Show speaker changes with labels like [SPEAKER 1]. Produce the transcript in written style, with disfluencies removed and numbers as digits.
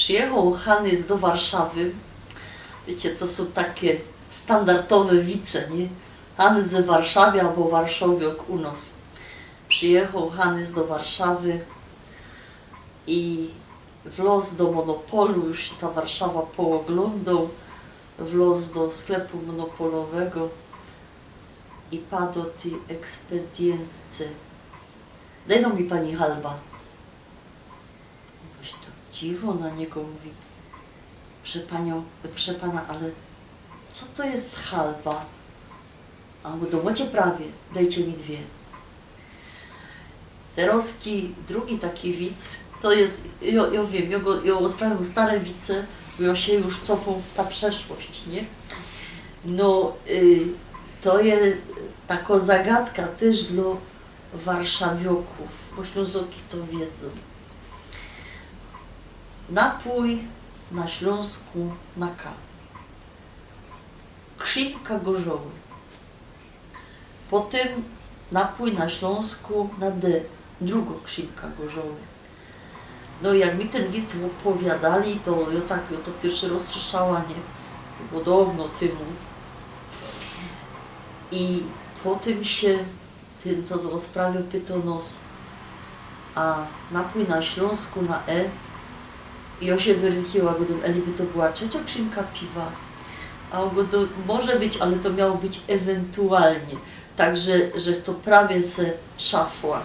[SPEAKER 1] Przyjechał Hanys do Warszawy. Wiecie, to są takie standardowe wice, nie? Hanys ze Warszawy albo Warszawiok u nas. Przyjechał Hanys do Warszawy i wlazł do Monopolu, już się ta Warszawa pooglądał, wlazł do sklepu monopolowego i padł tej ekspedientce: daj no mi pani halba. Jakoś to dziwo na niego mówi: proszę pana, ale co to jest halba? A on mówi: do macie prawie, dajcie mi dwie. Teraz drugi taki widz, to jest, ja wiem, ja sprawiam stare wice, bo ja się już cofą w ta przeszłość, nie? No, to jest taka zagadka też dla warszawioków, bo Ślązoki to wiedzą. Napój na Śląsku na K. Krzynka gorzoły. Potem napój na Śląsku na D. Druga krzynka gorzoły. No i jak mi ten widz opowiadali, to ja to pierwszy raz słyszała, nie? To było dawno temu. I potem się ten, co o sprawie pytał nas, a napój na Śląsku na E. I ja się wyrychiła, bo Eli by to była trzecia krzynka piwa. A on go to może być, ale to miało być ewentualnie. Także, że to prawie se szafła.